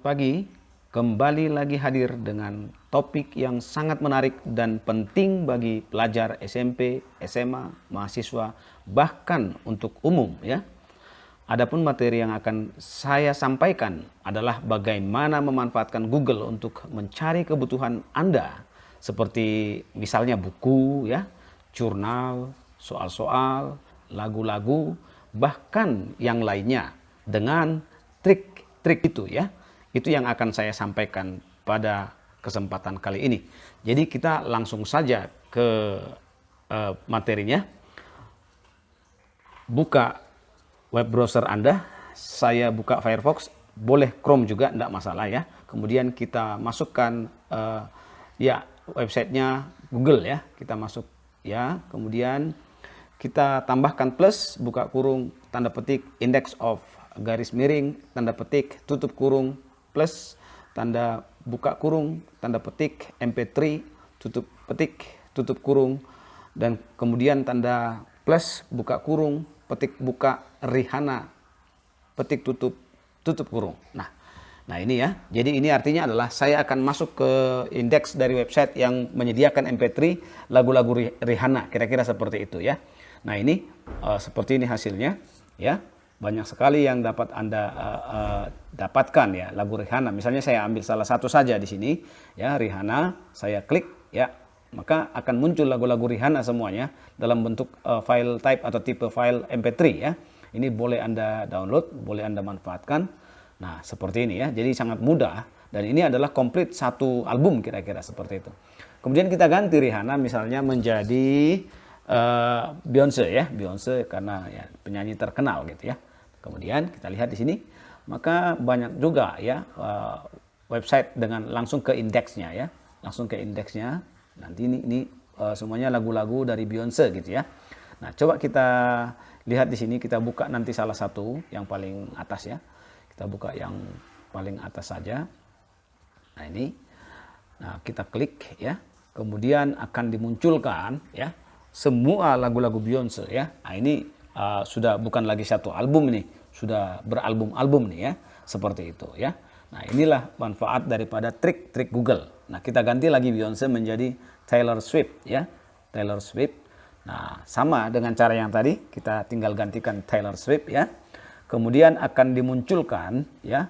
Selamat pagi, kembali lagi hadir dengan topik yang sangat menarik dan penting bagi pelajar SMP, SMA, mahasiswa, bahkan untuk umum ya. Adapun materi yang akan saya sampaikan adalah bagaimana memanfaatkan Google untuk mencari kebutuhan Anda, seperti misalnya buku ya, jurnal, soal-soal, lagu-lagu, bahkan yang lainnya dengan trik-trik itu ya. Itu yang akan saya sampaikan pada kesempatan kali ini. Jadi kita langsung saja ke materinya. Buka web browser Anda, saya buka Firefox, boleh Chrome juga, tidak masalah ya. Kemudian kita masukkan ya websitenya Google ya, kita masuk ya. Kemudian kita tambahkan plus, buka kurung, tanda petik, index of, garis miring, tanda petik, tutup kurung, plus, tanda buka kurung, tanda petik, mp3, tutup petik, tutup kurung, dan kemudian tanda plus, buka kurung, petik buka, Rihanna, petik tutup, tutup kurung. Nah ini ya, jadi ini artinya adalah saya akan masuk ke indeks dari website yang menyediakan mp3 lagu-lagu Rihanna, kira-kira seperti itu ya. Nah ini seperti ini hasilnya ya. Banyak sekali yang dapat Anda dapatkan ya lagu Rihanna. Misalnya saya ambil salah satu saja di sini ya, Rihanna, saya klik ya, maka akan muncul lagu-lagu Rihanna semuanya dalam bentuk file type atau tipe file MP3 ya. Ini boleh Anda download, boleh Anda manfaatkan. Nah, seperti ini ya. Jadi sangat mudah dan ini adalah komplit satu album kira-kira seperti itu. Kemudian kita ganti Rihanna misalnya menjadi Beyonce ya, Beyonce karena ya penyanyi terkenal gitu ya. Kemudian kita lihat di sini, maka banyak juga ya website dengan langsung ke indeksnya ya, langsung ke indeksnya. Nanti ini semuanya lagu-lagu dari Beyonce gitu ya. Nah coba kita lihat di sini, kita buka nanti salah satu yang paling atas ya. Kita buka yang paling atas saja. Nah ini, nah kita klik ya, kemudian akan dimunculkan ya semua lagu-lagu Beyonce ya. Nah ini sudah bukan lagi satu album ini, sudah beralbum-album nih ya, seperti itu ya. Nah inilah manfaat daripada trik-trik Google. Nah kita ganti lagi Beyonce menjadi Taylor Swift ya, Taylor Swift. Nah sama dengan cara yang tadi, kita tinggal gantikan Taylor Swift ya. Kemudian akan dimunculkan ya,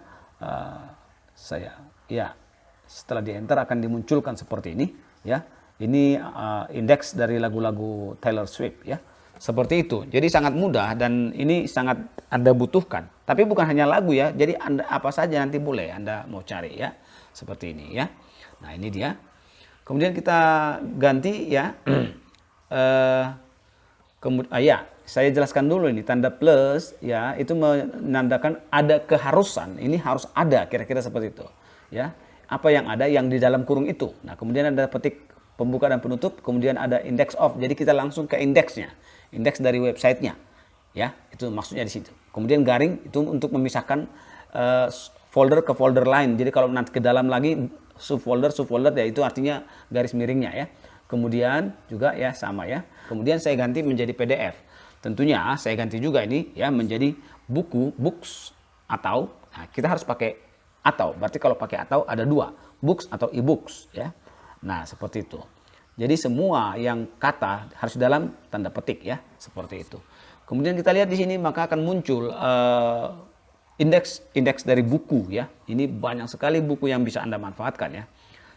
setelah di enter akan dimunculkan seperti ini ya. Ini indeks dari lagu-lagu Taylor Swift ya. Seperti itu. Jadi sangat mudah dan ini sangat Anda butuhkan. Tapi bukan hanya lagu ya. Jadi Anda apa saja nanti boleh Anda mau cari ya. Seperti ini ya. Nah ini dia. Kemudian kita ganti ya. Ya, saya jelaskan dulu ini tanda plus ya. Itu menandakan ada keharusan. Ini harus ada kira-kira seperti itu. Ya. Apa yang ada yang di dalam kurung itu. Nah kemudian ada petik pembuka dan penutup. Kemudian ada index of. Jadi kita langsung ke indeksnya. Indeks dari websitenya ya, itu maksudnya di situ. Kemudian garing itu untuk memisahkan folder ke folder lain. Jadi kalau nanti ke dalam lagi subfolder ya, itu artinya garis miringnya ya. Kemudian juga ya sama ya. Kemudian saya ganti menjadi PDF. Tentunya saya ganti juga ini ya menjadi buku, books, atau nah, kita harus pakai atau. Berarti kalau pakai atau ada dua, books atau e-books ya. Nah seperti itu. Jadi semua yang kata harus dalam tanda petik ya, seperti itu. Kemudian kita lihat di sini maka akan muncul indeks dari buku ya. Ini banyak sekali buku yang bisa Anda manfaatkan ya,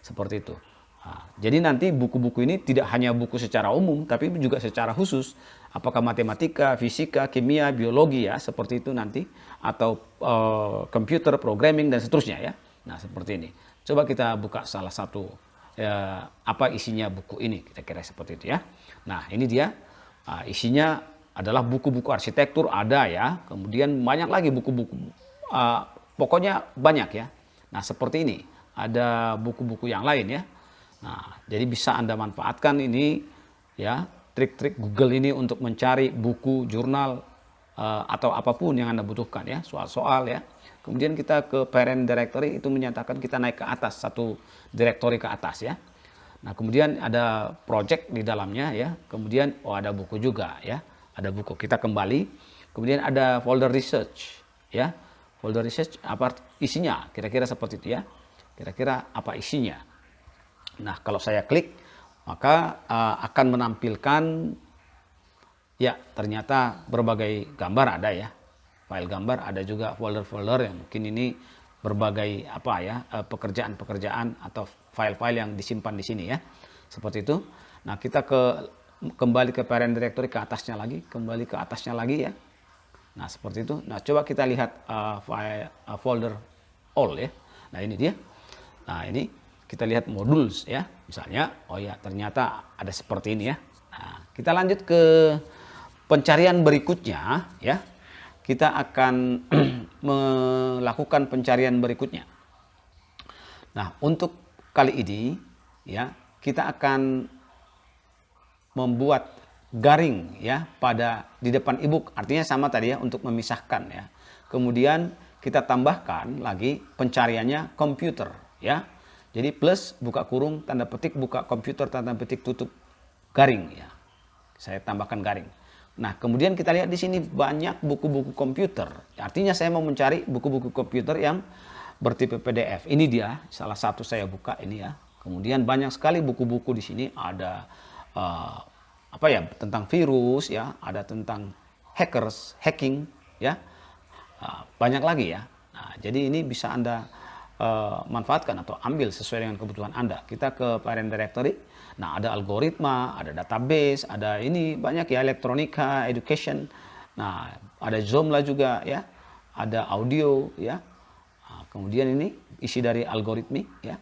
seperti itu. Nah, jadi nanti buku-buku ini tidak hanya buku secara umum, tapi juga secara khusus. Apakah matematika, fisika, kimia, biologi ya, seperti itu nanti, atau komputer, programming dan seterusnya ya. Nah seperti ini. Coba kita buka salah satu. Apa isinya buku ini, kira-kira seperti itu ya. Nah ini dia isinya adalah buku-buku arsitektur ada ya, kemudian banyak lagi buku-buku, pokoknya banyak ya. Nah seperti ini ada buku-buku yang lain ya. Nah jadi bisa Anda manfaatkan ini ya, trik-trik Google ini untuk mencari buku, jurnal atau apapun yang Anda butuhkan ya, soal-soal ya. Kemudian kita ke parent directory, itu menyatakan kita naik ke atas, satu directory ke atas ya. Nah kemudian ada project di dalamnya ya. Kemudian ada buku juga ya. Ada buku, kita kembali. Kemudian ada folder research ya. Folder research apa isinya? Kira-kira seperti itu ya. Kira-kira apa isinya? Nah, kalau saya klik, maka akan menampilkan ya ternyata berbagai gambar ada ya. File gambar, ada juga folder-folder yang mungkin ini berbagai apa ya, pekerjaan-pekerjaan atau file-file yang disimpan di sini ya. Seperti itu. Nah, kita kembali ke parent directory, ke atasnya lagi, kembali ke atasnya lagi ya. Nah, seperti itu. Nah, coba kita lihat file folder all ya. Nah, ini dia. Nah, ini kita lihat modules ya. Misalnya, oh ya, ternyata ada seperti ini ya. Nah, kita lanjut ke pencarian berikutnya ya. Kita akan melakukan pencarian berikutnya. Nah, untuk kali ini ya, kita akan membuat garing ya di depan ebook. Artinya sama tadi ya, untuk memisahkan ya. Kemudian kita tambahkan lagi pencariannya komputer ya. Jadi plus buka kurung tanda petik buka komputer tanda petik tutup garing ya. Saya tambahkan garing. Nah, kemudian kita lihat di sini banyak buku-buku komputer. Artinya saya mau mencari buku-buku komputer yang bertipe PDF. Ini dia, salah satu saya buka ini ya. Kemudian banyak sekali buku-buku di sini, ada apa ya, tentang virus ya, ada tentang hacking ya. Banyak lagi ya. Nah, jadi ini bisa Anda manfaatkan atau ambil sesuai dengan kebutuhan Anda. Kita ke parent directory. Nah, ada algoritma, ada database, ada ini banyak ya, elektronika, education. Nah, ada Joomla juga ya, ada audio ya. Nah, kemudian ini isi dari algoritmik ya.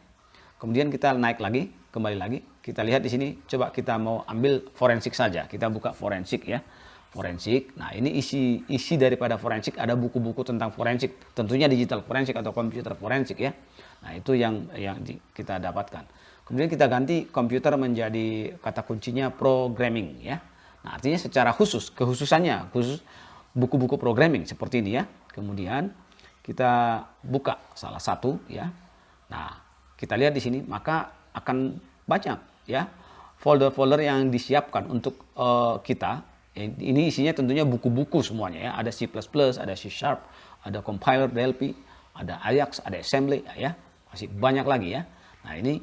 Kemudian kita naik lagi, kembali lagi. Kita lihat di sini, coba kita mau ambil forensik saja. Kita buka forensik ya. Forensik. Nah, ini isi daripada forensik, ada buku-buku tentang forensik. Tentunya digital forensik atau komputer forensik ya. Nah, itu yang kita dapatkan. Kemudian kita ganti komputer menjadi kata kuncinya programming ya. Nah, artinya secara khusus buku-buku programming seperti ini ya. Kemudian kita buka salah satu ya. Nah, kita lihat di sini maka akan banyak ya folder-folder yang disiapkan untuk kita. Ini isinya tentunya buku-buku semuanya ya. Ada C++, ada C#, ada compiler DLP, ada Ajax, ada assembly ya. Masih banyak lagi ya. Nah, ini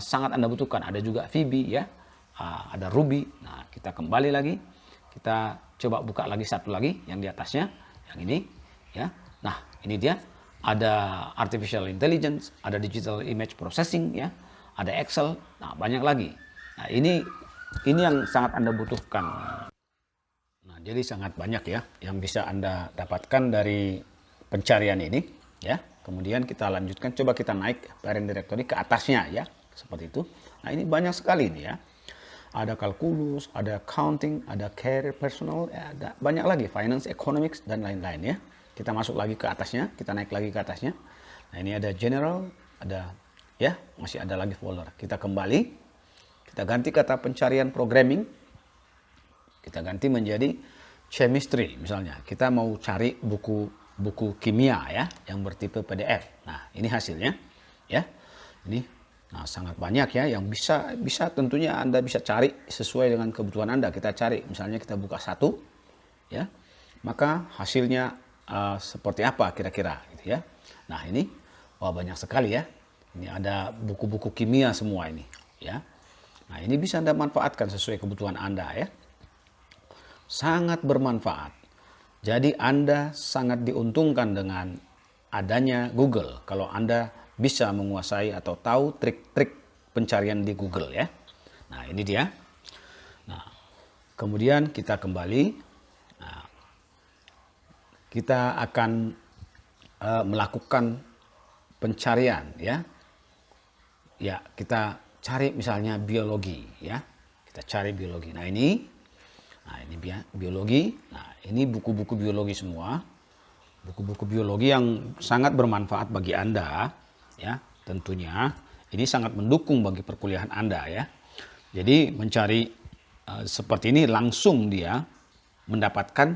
sangat Anda butuhkan. Ada juga VB ya, ada Ruby. Nah, kita kembali lagi, kita coba buka lagi satu lagi yang di atasnya, yang ini ya. Nah, ini dia, ada artificial intelligence, ada digital image processing ya, ada Excel. Nah, banyak lagi. Nah, ini yang sangat Anda butuhkan. Nah, jadi sangat banyak ya yang bisa Anda dapatkan dari pencarian ini ya. Kemudian kita lanjutkan, coba kita naik parent directory ke atasnya ya. Seperti itu. Nah, ini banyak sekali ini ya. Ada kalkulus, ada accounting, ada career personal, ya, ada banyak lagi, finance, economics, dan lain-lain ya. Kita masuk lagi ke atasnya, kita naik lagi ke atasnya. Nah, ini ada general, ada ya, masih ada lagi folder. Kita kembali, kita ganti kata pencarian programming, kita ganti menjadi chemistry misalnya. Kita mau cari buku kimia ya, yang bertipe PDF. Nah, ini hasilnya ya. Ini nah, sangat banyak ya yang bisa tentunya Anda bisa cari sesuai dengan kebutuhan Anda. Kita cari, misalnya kita buka satu ya, maka hasilnya seperti apa kira-kira gitu ya. Nah, ini wah banyak sekali ya. Ini ada buku-buku kimia semua ini ya. Nah, ini bisa Anda manfaatkan sesuai kebutuhan Anda ya. Sangat bermanfaat. Jadi Anda sangat diuntungkan dengan adanya Google kalau Anda bisa menguasai atau tahu trik-trik pencarian di Google ya. Nah, ini dia. Nah, kemudian kita kembali. Nah, kita akan melakukan pencarian ya. Ya, kita cari misalnya biologi ya. Kita cari biologi. Nah, ini biologi. Nah, ini buku-buku biologi semua. Buku-buku biologi yang sangat bermanfaat bagi Anda. Ya, tentunya ini sangat mendukung bagi perkuliahan Anda ya. Jadi mencari seperti ini langsung dia mendapatkan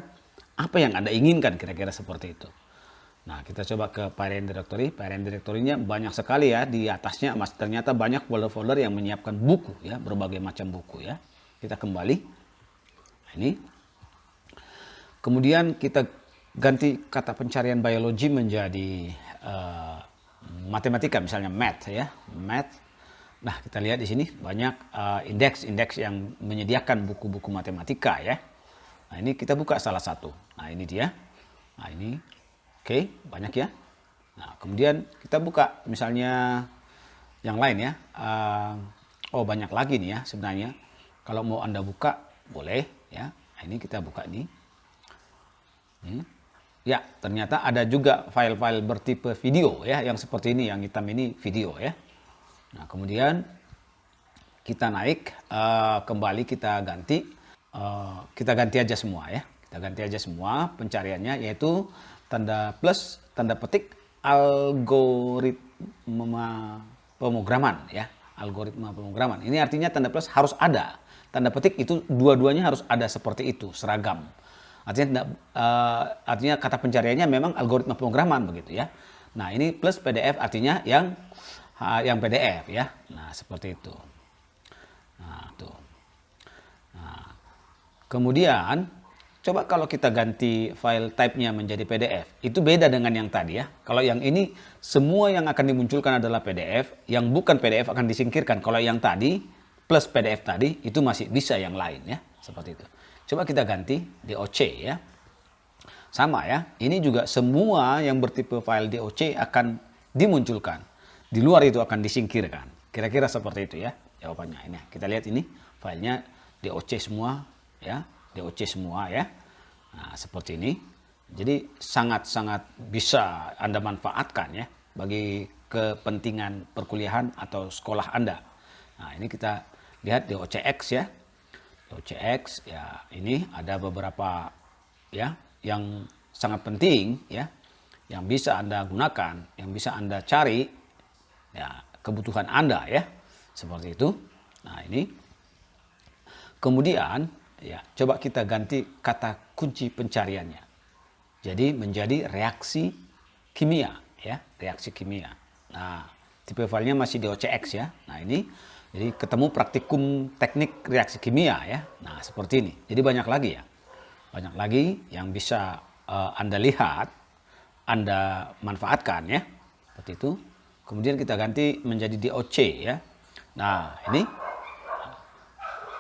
apa yang Anda inginkan, kira-kira seperti itu. Nah, kita coba ke parent directory. Parent directory-nya banyak sekali ya, di atasnya ternyata banyak folder-folder yang menyiapkan buku ya, berbagai macam buku ya. Kita kembali. Nah, ini. Kemudian kita ganti kata pencarian biologi menjadi matematika, misalnya math ya, math. Nah, kita lihat di sini banyak indeks-indeks yang menyediakan buku-buku matematika ya. Nah, ini kita buka salah satu. Nah, ini dia. Nah, ini oke, banyak ya. Nah, kemudian kita buka misalnya yang lain ya. Oh, banyak lagi nih ya sebenarnya. Kalau mau Anda buka boleh ya. Nah, ini kita buka nih. Ya, ternyata ada juga file-file bertipe video ya, yang seperti ini, yang hitam ini video ya. Nah, kemudian kita naik kembali, kita ganti aja semua ya. Kita ganti aja semua pencariannya, yaitu tanda plus, tanda petik, algoritma pemrograman ya. Algoritma pemrograman. Ini artinya tanda plus harus ada. Tanda petik itu dua-duanya harus ada seperti itu, seragam. Artinya kata pencariannya memang algoritma pemrograman begitu ya. Nah, ini plus PDF artinya yang PDF ya. Nah, seperti itu. Nah, tuh. Nah, kemudian coba kalau kita ganti file type-nya menjadi PDF, itu beda dengan yang tadi ya. Kalau yang ini semua yang akan dimunculkan adalah PDF, yang bukan PDF akan disingkirkan. Kalau yang tadi plus PDF tadi itu masih bisa yang lain ya, seperti itu. Coba kita ganti DOC ya. Sama ya, ini juga semua yang bertipe file DOC akan dimunculkan. Di luar itu akan disingkirkan. Kira-kira seperti itu ya jawabannya. Ini kita lihat ini filenya DOC semua ya, DOC semua ya. Nah, seperti ini. Jadi sangat-sangat bisa Anda manfaatkan ya bagi kepentingan perkuliahan atau sekolah Anda. Nah, ini kita lihat DOCX ya. DOCX ya, ini ada beberapa ya yang sangat penting ya, yang bisa Anda gunakan, yang bisa Anda cari ya, kebutuhan Anda ya, seperti itu. Nah, ini kemudian ya, coba kita ganti kata kunci pencariannya jadi menjadi reaksi kimia ya, reaksi kimia. Nah, tipe filenya masih DOCX ya. Nah, ini jadi ketemu praktikum teknik reaksi kimia ya. Nah, seperti ini. Jadi banyak lagi ya. Banyak lagi yang bisa Anda lihat, Anda manfaatkan ya. Seperti itu. Kemudian kita ganti menjadi DOC ya. Nah, ini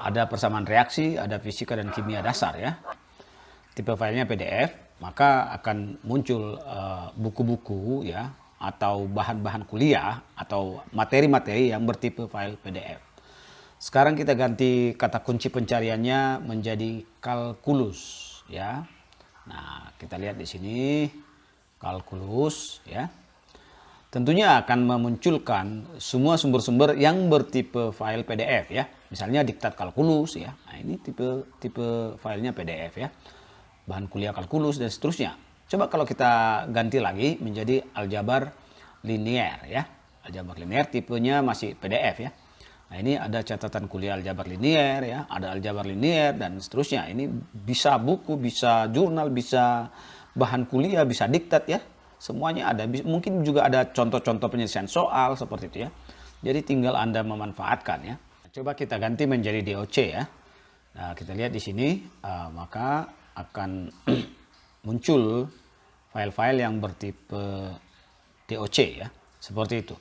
ada persamaan reaksi, ada fisika dan kimia dasar ya. Tipe filenya PDF, maka akan muncul buku-buku ya, atau bahan-bahan kuliah atau materi-materi yang bertipe file PDF. Sekarang kita ganti kata kunci pencariannya menjadi kalkulus ya. Nah, kita lihat di sini kalkulus ya. Tentunya akan memunculkan semua sumber-sumber yang bertipe file PDF ya. Misalnya diktat kalkulus ya. Nah, ini tipe filenya PDF ya. Bahan kuliah kalkulus dan seterusnya. Coba kalau kita ganti lagi menjadi aljabar linear ya. Aljabar linear tipenya masih PDF ya. Nah, ini ada catatan kuliah aljabar linear ya, ada aljabar linear dan seterusnya. Ini bisa buku, bisa jurnal, bisa bahan kuliah, bisa diktat ya. Semuanya ada. Mungkin juga ada contoh-contoh penyelesaian soal seperti itu ya. Jadi tinggal Anda memanfaatkan ya. Coba kita ganti menjadi DOC ya. Nah, kita lihat di sini maka akan muncul file-file yang bertipe DOC ya, seperti itu.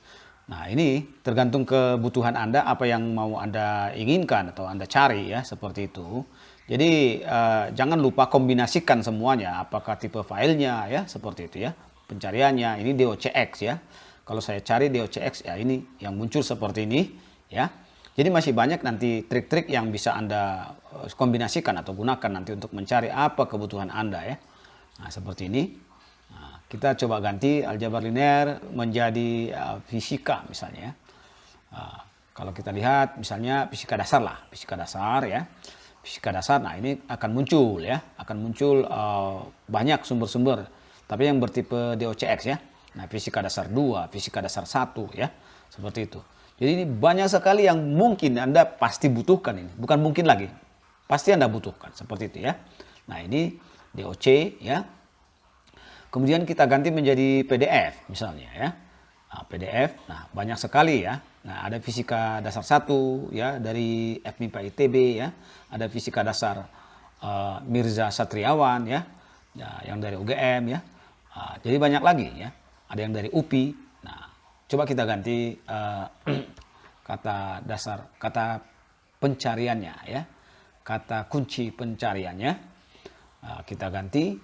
Nah, ini tergantung kebutuhan Anda, apa yang mau Anda inginkan atau Anda cari ya, seperti itu. Jadi jangan lupa kombinasikan semuanya, apakah tipe filenya ya, seperti itu ya. Pencariannya ini DOCX ya. Kalau saya cari DOCX ya, ini yang muncul seperti ini ya. Jadi masih banyak nanti trik-trik yang bisa Anda kombinasikan atau gunakan nanti untuk mencari apa kebutuhan Anda ya. Nah, seperti ini. Nah, kita coba ganti aljabar linear menjadi fisika misalnya. Kalau kita lihat misalnya fisika dasar lah, fisika dasar ya. Fisika dasar, nah ini akan muncul ya, akan muncul banyak sumber-sumber. Tapi yang bertipe DOCX ya. Nah, fisika dasar 2, fisika dasar 1 ya. Seperti itu. Jadi ini banyak sekali yang mungkin Anda pasti butuhkan ini. Bukan mungkin lagi. Pasti Anda butuhkan. Seperti itu ya. Nah, ini DOC ya. Kemudian kita ganti menjadi PDF misalnya ya. Nah, PDF. Nah, banyak sekali ya. Nah, ada fisika dasar 1 ya dari FMIPA ITB ya. Ada fisika dasar Mirza Satriawan ya. ya, yang dari UGM ya. Jadi banyak lagi ya. Ada yang dari UPI. Nah, coba kita ganti kata dasar, kata pencariannya ya. Kata kunci pencariannya kita ganti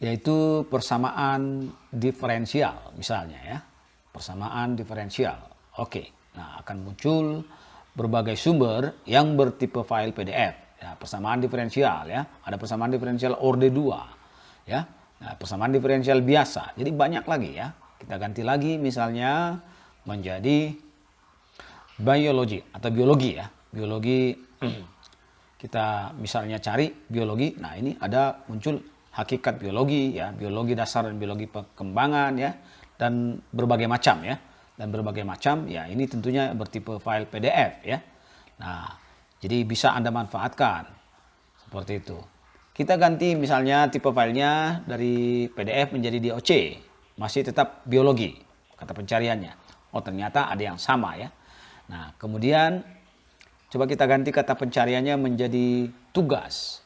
yaitu persamaan diferensial misalnya ya. Persamaan diferensial. Oke. Nah, akan muncul berbagai sumber yang bertipe file PDF. Ya, persamaan diferensial ya. Ada persamaan diferensial orde 2 ya. Nah, persamaan diferensial biasa. Jadi banyak lagi ya. Kita ganti lagi misalnya menjadi biologi atau biologi ya. Biologi kita misalnya cari biologi. Nah, ini ada muncul hakikat biologi ya, biologi dasar dan biologi perkembangan ya, dan berbagai macam ya. Dan berbagai macam ya, ini tentunya bertipe file PDF ya. Nah, jadi bisa Anda manfaatkan seperti itu. Kita ganti misalnya tipe filenya dari PDF menjadi DOC, masih tetap biologi kata pencariannya. Oh, ternyata ada yang sama ya. Nah, kemudian coba kita ganti kata pencariannya menjadi tugas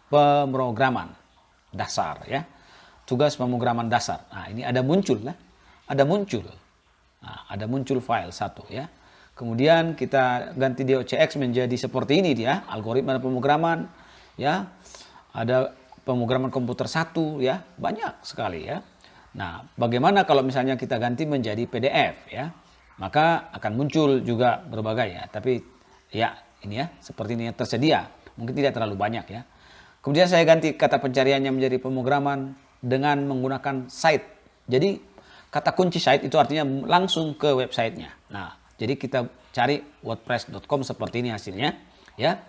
pemrograman dasar ya. Tugas pemrograman dasar. Nah, ini ada muncul lah. Ada muncul. Nah, ada muncul file satu ya. Kemudian kita ganti DOCX menjadi seperti ini dia, algoritma pemrograman ya. Ada pemrograman komputer satu ya, banyak sekali ya. Nah, bagaimana kalau misalnya kita ganti menjadi PDF ya? Maka akan muncul juga berbagai ya, tapi ya ini ya, seperti ini yang tersedia. Mungkin tidak terlalu banyak ya. Kemudian saya ganti kata pencariannya menjadi pemrograman dengan menggunakan site. Jadi kata kunci site itu artinya langsung ke websitenya. Nah, jadi kita cari wordpress.com seperti ini hasilnya ya.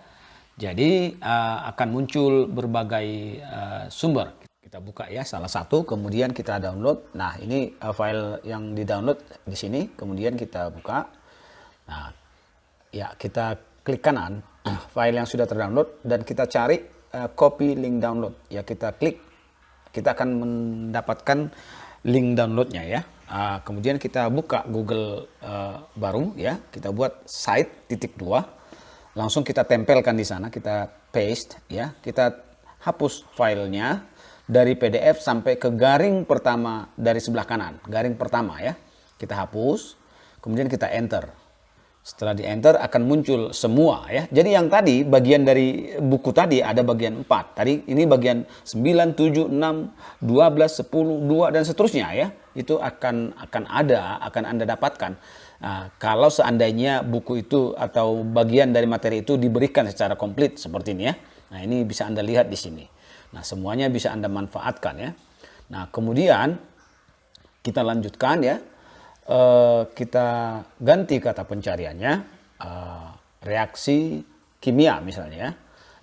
Jadi akan muncul berbagai sumber. Kita buka ya salah satu, kemudian kita download. Nah, ini file yang di-download di sini, kemudian kita buka. Nah, ya kita klik kanan file yang sudah terdownload dan kita cari copy link download. Ya kita klik, kita akan mendapatkan link downloadnya ya. Kemudian kita buka Google baru ya, kita buat site.2, langsung kita tempelkan di sana, kita paste ya, kita hapus filenya dari PDF sampai ke garing pertama dari sebelah kanan, garing pertama ya, kita hapus, kemudian kita enter. Setelah di enter akan muncul semua ya. Jadi yang tadi bagian dari buku tadi ada bagian 4. Tadi ini bagian 9, 7, 6, 12, 10, 2 dan seterusnya ya. Itu akan Anda dapatkan. Nah, kalau seandainya buku itu atau bagian dari materi itu diberikan secara komplit seperti ini ya. Nah, ini bisa Anda lihat di sini. Nah, semuanya bisa Anda manfaatkan ya. Nah, kemudian kita lanjutkan ya. Kita ganti kata pencariannya reaksi kimia misalnya ya.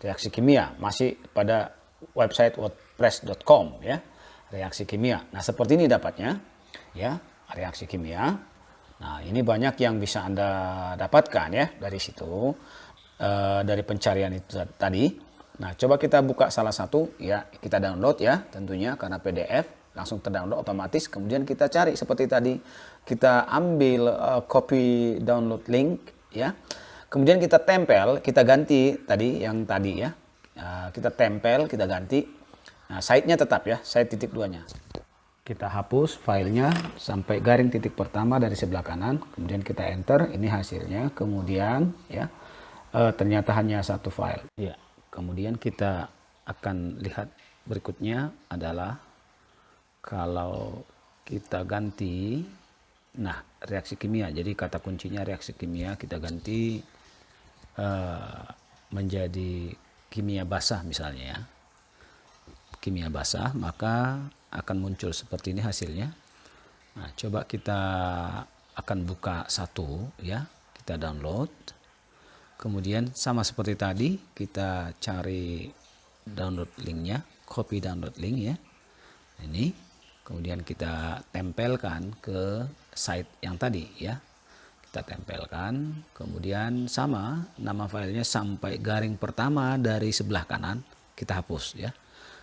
Reaksi kimia masih pada website wordpress.com ya. Reaksi kimia. Nah, seperti ini dapatnya ya, reaksi kimia. Nah, ini banyak yang bisa Anda dapatkan ya dari situ, dari pencarian itu tadi. Nah, coba kita buka salah satu ya, kita download ya tentunya karena PDF. Langsung terdownload otomatis, kemudian kita cari seperti tadi, kita ambil copy download link ya, kemudian kita tempel, kita ganti tadi yang tadi ya, kita tempel, kita ganti. Nah, site-nya tetap ya, site titik 2-nya kita hapus filenya sampai garing titik pertama dari sebelah kanan, kemudian kita enter, ini hasilnya, kemudian ya ternyata hanya satu file ya. Kemudian kita akan lihat berikutnya adalah kalau kita ganti, nah reaksi kimia, jadi kata kuncinya reaksi kimia, kita ganti menjadi kimia basah misalnya ya, kimia basah, maka akan muncul seperti ini hasilnya. Nah, coba kita akan buka satu ya, kita download, kemudian sama seperti tadi kita cari download linknya, copy download link ya, ini. Kemudian kita tempelkan ke site yang tadi ya. Kita tempelkan, kemudian sama nama filenya sampai garing pertama dari sebelah kanan kita hapus ya.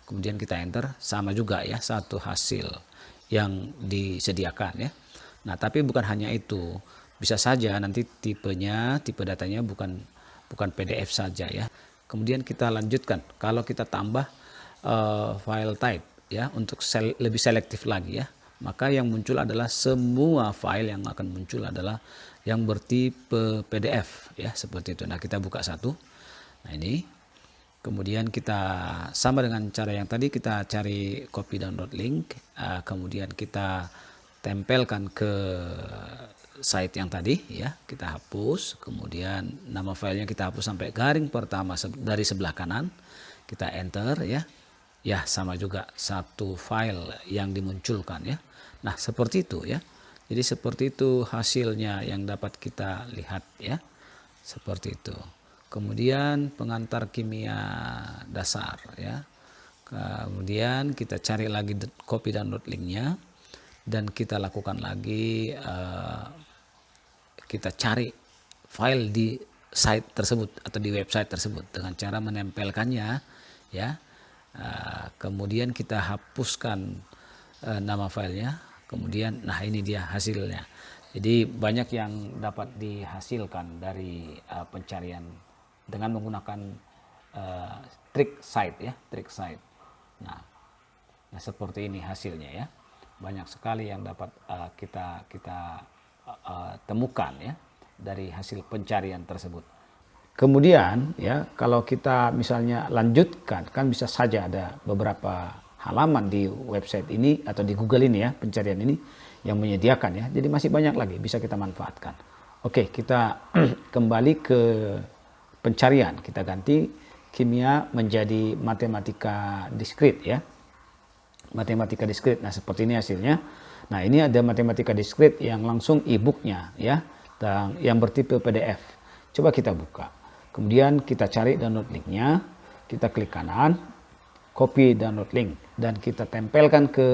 Kemudian kita enter, sama juga ya, satu hasil yang disediakan ya. Nah, tapi bukan hanya itu. Bisa saja nanti tipe datanya bukan PDF saja ya. Kemudian kita lanjutkan. Kalau kita tambah file type ya untuk lebih selektif lagi ya, maka yang muncul adalah semua file yang akan muncul adalah yang bertipe PDF ya, seperti itu. Nah, kita buka satu. Nah, ini. Kemudian kita sama dengan cara yang tadi, kita cari copy download link, kemudian kita tempelkan ke site yang tadi ya, kita hapus, kemudian nama filenya kita hapus sampai garing pertama dari sebelah kanan, kita enter ya. Ya, sama juga satu file yang dimunculkan ya. Nah, seperti itu ya. Jadi seperti itu hasilnya yang dapat kita lihat ya. Seperti itu. Kemudian pengantar kimia dasar ya. Kemudian kita cari lagi copy download linknya dan kita lakukan lagi kita cari file di site tersebut atau di website tersebut dengan cara menempelkannya ya. Kemudian kita hapuskan nama filenya. Kemudian nah ini dia hasilnya. Jadi banyak yang dapat dihasilkan dari pencarian dengan menggunakan trik site ya, trik site. Nah, seperti ini hasilnya ya. Banyak sekali yang dapat kita temukan ya dari hasil pencarian tersebut. Kemudian ya, kalau kita misalnya lanjutkan, kan bisa saja ada beberapa halaman di website ini atau di Google ini ya, pencarian ini yang menyediakan ya. Jadi masih banyak lagi bisa kita manfaatkan. Oke, kita kembali ke pencarian, kita ganti kimia menjadi matematika diskrit ya. Matematika diskrit. Nah, seperti ini hasilnya. Nah, ini ada matematika diskrit yang langsung e-booknya ya, yang bertipe PDF. Coba kita buka. Kemudian kita cari download linknya, kita klik kanan, copy download link, dan kita tempelkan ke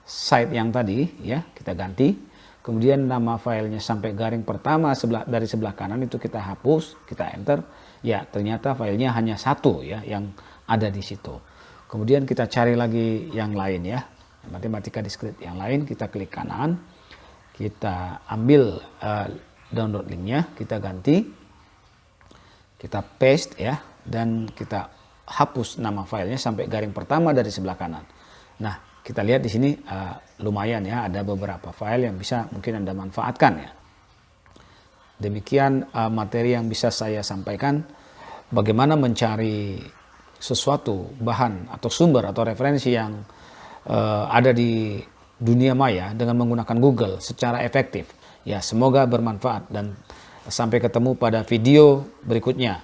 site yang tadi ya, kita ganti. Kemudian nama filenya sampai garing pertama dari sebelah kanan itu kita hapus, kita enter. Ya, ternyata filenya hanya satu ya yang ada di situ. Kemudian kita cari lagi yang lain ya, matematika diskrit yang lain, kita klik kanan, kita ambil download linknya, kita ganti, kita paste ya, dan kita hapus nama filenya sampai garing pertama dari sebelah kanan. Nah, kita lihat di sini lumayan ya, ada beberapa file yang bisa mungkin Anda manfaatkan ya. Demikian materi yang bisa saya sampaikan, bagaimana mencari sesuatu bahan atau sumber atau referensi yang ada di dunia maya dengan menggunakan Google secara efektif. Ya, semoga bermanfaat dan sampai ketemu pada video berikutnya.